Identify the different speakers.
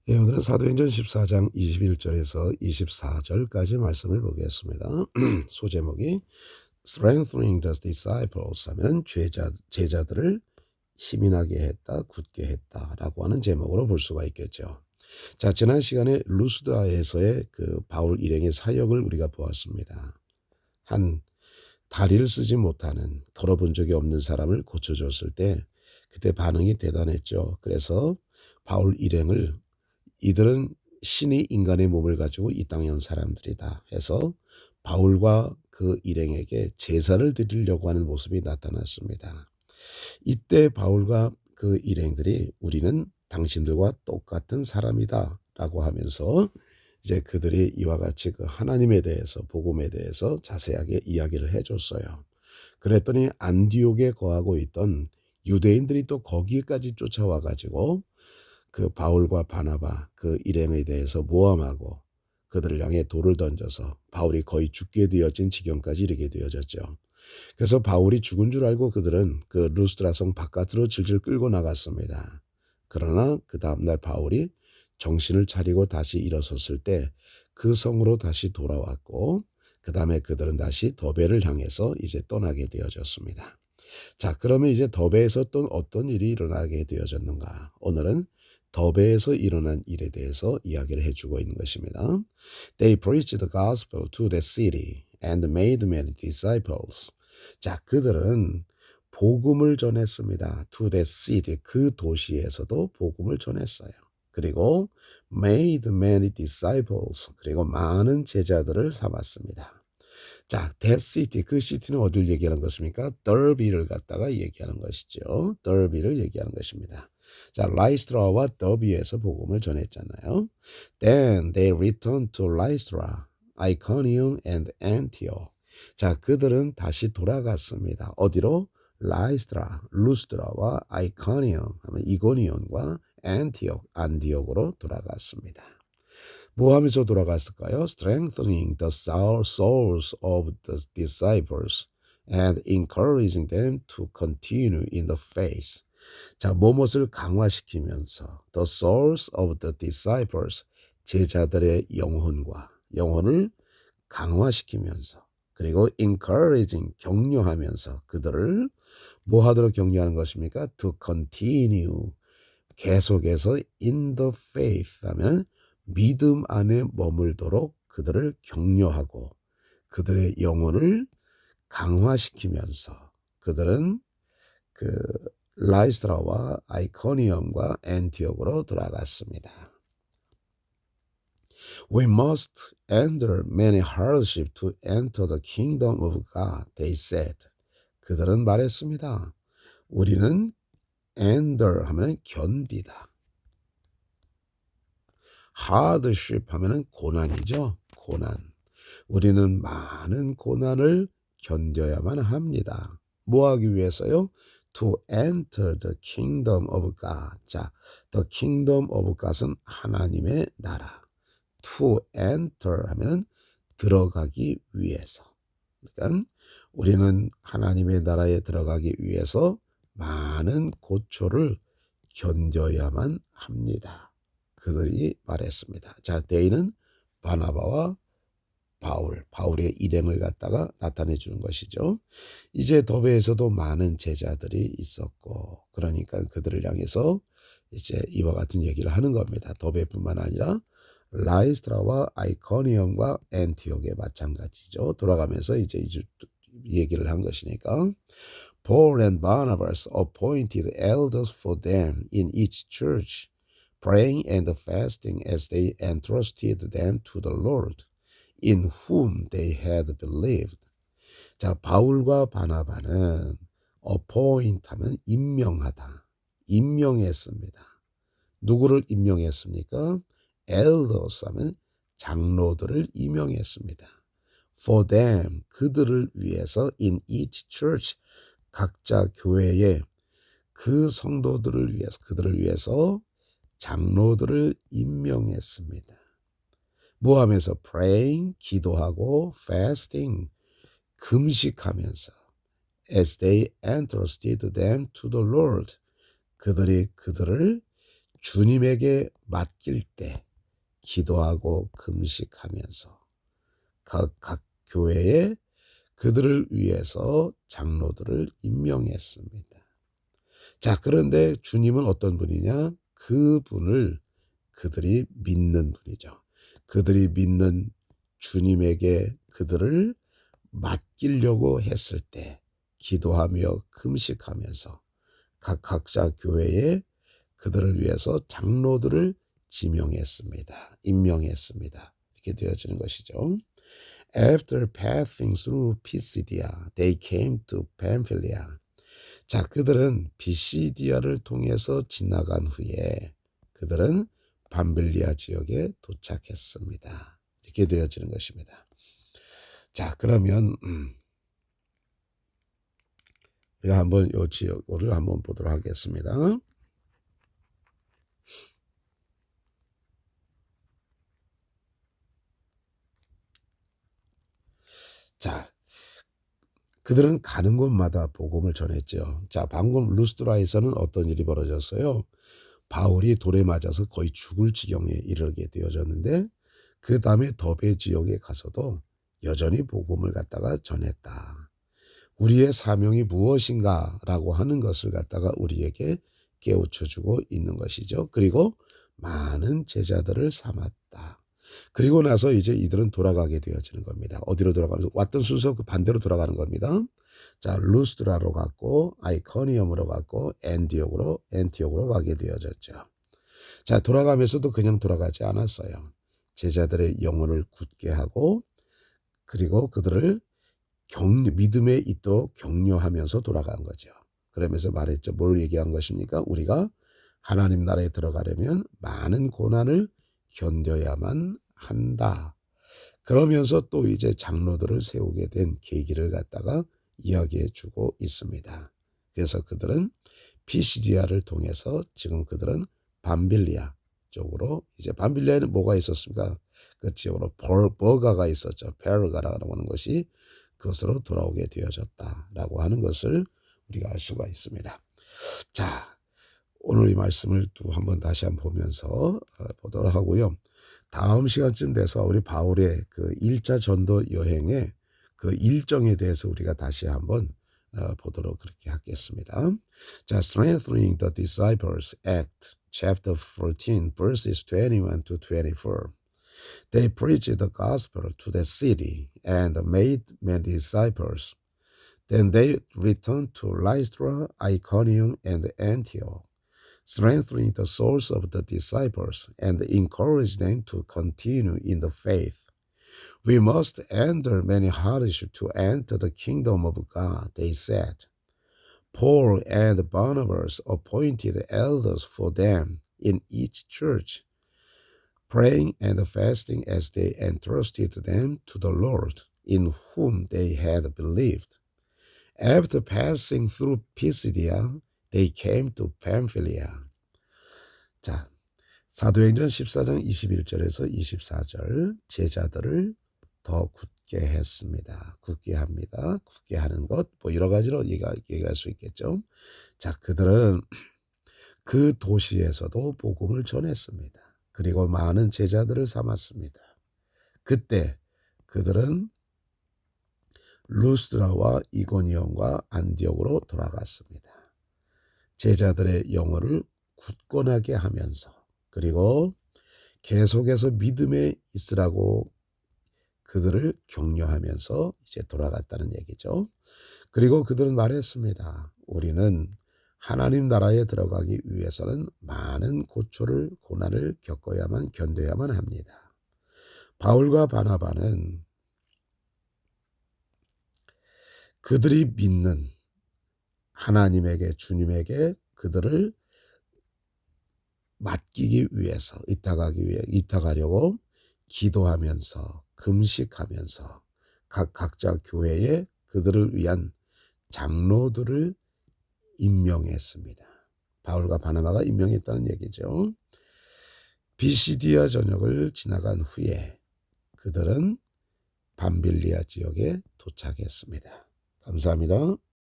Speaker 1: 예, 오늘은 사도행전 14장 21절에서 24절까지 말씀을 보겠습니다. 소제목이 Strengthening the Disciples 하면 제자들을 힘이 나게 했다, 굳게 했다라고 하는 제목으로 볼 수가 있겠죠. 자, 지난 시간에 루스드라에서의 그 바울 일행의 사역을 우리가 보았습니다. 한 다리를 쓰지 못하는 걸어본 적이 없는 사람을 고쳐줬을 때 그때 반응이 대단했죠. 그래서 바울 일행을 이들은 신이 인간의 몸을 가지고 이 땅에 온 사람들이다 해서 바울과 그 일행에게 제사를 드리려고 하는 모습이 나타났습니다. 이때 바울과 그 일행들이 우리는 당신들과 똑같은 사람이다 라고 하면서 이제 그들이 이와 같이 그 하나님에 대해서 복음에 대해서 자세하게 이야기를 해줬어요. 그랬더니 안디옥에 거하고 있던 유대인들이 또 거기까지 쫓아와 가지고 그 바울과 바나바 그 일행에 대해서 모함하고 그들을 향해 돌을 던져서 바울이 거의 죽게 되어진 지경까지 이르게 되어졌죠. 그래서 바울이 죽은 줄 알고 그들은 그 루스드라 성 바깥으로 질질 끌고 나갔습니다. 그러나 그 다음날 바울이 정신을 차리고 다시 일어섰을 때 그 성으로 다시 돌아왔고 그 다음에 그들은 다시 더베를 향해서 이제 떠나게 되어졌습니다. 자, 그러면 이제 더베에서 또 어떤 일이 일어나게 되어졌는가? 오늘은 더베에서 일어난 일에 대해서 이야기를 해주고 있는 것입니다. They preached the gospel to the city and made many disciples. 자, 그들은 복음을 전했습니다. To the city, 그 도시에서도 복음을 전했어요. 그리고 made many disciples, 그리고 많은 제자들을 삼았습니다. 자, that city, 그 시티는 어디를 얘기하는 것입니까? 더비를 갖다가 얘기하는 것이죠. 더비를 얘기하는 것입니다. 자, 라이스트라와 더비에서 복음을 전했잖아요. Then they returned to Lystra, Iconium and Antioch. 자, 그들은 다시 돌아갔습니다. 어디로? 라이스트라, 루스드라와 아이코니움, 이고니온과 안디옥으로 돌아갔습니다. 뭐 하면서 돌아갔을까요? Strengthening the souls of the disciples and encouraging them to continue in the faith. 자, 무엇을 강화시키면서 the souls of the disciples, 제자들의 영혼을 강화시키면서 그리고 encouraging, 격려하면서 그들을 뭐 하도록 격려하는 것입니까? To continue, 계속해서 in the faith 하면 믿음 안에 머물도록 그들을 격려하고 그들의 영혼을 강화시키면서 그들은 그 라이스트라와 아이코니움과 안티옥으로 돌아갔습니다. We must endure many hardships to enter the kingdom of God, they said. 그들은 말했습니다. 우리는 endure 하면 견디다. hardship 하면은 고난이죠. 고난. 우리는 많은 고난을 견뎌야만 합니다. 뭐 하기 위해서요? To enter the kingdom of God. 자, the kingdom of God은 하나님의 나라. To enter 하면은 들어가기 위해서. 그러니까 우리는 하나님의 나라에 들어가기 위해서 많은 고초를 견뎌야만 합니다. 그들이 말했습니다. 자, 대인은 바나바와 바울의 일행을 갖다가 나타내 주는 것이죠. 이제 더베에서도 많은 제자들이 있었고, 그러니까 그들을 향해서 이제 이와 같은 얘기를 하는 겁니다. 더베뿐만 아니라 라이스트라와 아이코니움과 안티옥에 마찬가지죠. 돌아가면서 이제 얘기를 한 것이니까. Paul and Barnabas appointed elders for them in each church, praying and fasting as they entrusted them to the Lord, in whom they had believed. 자, 바울과 바나바는 appoint 하면 임명하다. 임명했습니다. 누구를 임명했습니까? elders 하면 장로들을 임명했습니다. For them, 그들을 위해서 in each church, 각자 교회에 그 성도들을 위해서, 그들을 위해서 장로들을 임명했습니다. 뭐 하면서? praying, 기도하고, fasting, 금식하면서, as they entrusted them to the Lord, 그들이 그들을 주님에게 맡길 때 기도하고 금식하면서 각 교회에 그들을 위해서 장로들을 임명했습니다. 자, 그런데 주님은 어떤 분이냐? 그분을 그들이 믿는 분이죠. 그들이 믿는 주님에게 그들을 맡기려고 했을 때 기도하며 금식하면서 각자 교회에 그들을 위해서 장로들을 지명했습니다. 임명했습니다. 이렇게 되어지는 것이죠. After passing through Pisidia, they came to Pamphylia. 자, 그들은 비시디아를 통해서 지나간 후에 그들은 밤빌리아 지역에 도착했습니다. 이렇게 되어지는 것입니다. 자, 그러면 우리가 한번 이 지역을 한번 보도록 하겠습니다. 자, 그들은 가는 곳마다 복음을 전했죠. 자, 방금 루스드라에서는 어떤 일이 벌어졌어요? 바울이 돌에 맞아서 거의 죽을 지경에 이르게 되어졌는데 그 다음에 더베 지역에 가서도 여전히 복음을 갖다가 전했다. 우리의 사명이 무엇인가라고 하는 것을 갖다가 우리에게 깨우쳐주고 있는 것이죠. 그리고 많은 제자들을 삼았다. 그리고 나서 이제 이들은 돌아가게 되어지는 겁니다. 어디로 돌아가면서 왔던 순서 그 반대로 돌아가는 겁니다. 자, 루스드라로 갔고 아이코니움으로 갔고 엔티옥으로 가게 되어졌죠. 자, 돌아가면서도 그냥 돌아가지 않았어요. 제자들의 영혼을 굳게 하고 그리고 그들을 믿음에 있도록 격려하면서 돌아간 거죠. 그러면서 말했죠. 뭘 얘기한 것입니까? 우리가 하나님 나라에 들어가려면 많은 고난을 견뎌야만 한다. 그러면서 또 이제 장로들을 세우게 된 계기를 갖다가 이야기해 주고 있습니다. 그래서 그들은 피시디아를 통해서 지금 그들은 밤빌리아 쪽으로 이제 밤빌리아에는 뭐가 있었습니까? 그 지역으로 버가가 있었죠. 페르가라고 하는 것이 그것으로 돌아오게 되어졌다라고 하는 것을 우리가 알 수가 있습니다. 자, 오늘 이 말씀을 또 한번 다시 한번 보면서 보도록 하고요. 다음 시간쯤 돼서 우리 바울의 그 1차 전도 여행의 그 일정에 대해서 우리가 다시 한번 보도록 그렇게 하겠습니다. 자, Strengthening the Disciples Act chapter 14 verses 21 to 24. They preached the gospel to the city and made many disciples. Then they returned to Lystra, Iconium, and Antioch, strengthening the souls of the disciples and encouraged them to continue in the faith. We must endure many hardships to enter the kingdom of God, they said. Paul and Barnabas appointed elders for them in each church, praying and fasting as they entrusted them to the Lord, in whom they had believed. After passing through Pisidia, they came to Pamphylia. 자, 사도행전 14장 21절에서 24절 제자들을 더 굳게 했습니다. 굳게 합니다. 굳게 하는 것, 뭐 여러 가지로 얘기할 수 있겠죠. 자, 그들은 그 도시에서도 복음을 전했습니다. 그리고 많은 제자들을 삼았습니다. 그때 그들은 루스드라와 이고니온과 안디옥으로 돌아갔습니다. 제자들의 영혼을 굳건하게 하면서 그리고 계속해서 믿음에 있으라고 그들을 격려하면서 이제 돌아갔다는 얘기죠. 그리고 그들은 말했습니다. 우리는 하나님 나라에 들어가기 위해서는 많은 고난을 겪어야만 견뎌야만 합니다. 바울과 바나바는 그들이 믿는 하나님에게 주님에게 그들을 맡기기 위해서 이따가려고 기도하면서 금식하면서 각자 교회에 그들을 위한 장로들을 임명했습니다. 바울과 바나바가 임명했다는 얘기죠. 비시디아 전역을 지나간 후에 그들은 밤빌리아 지역에 도착했습니다. 감사합니다.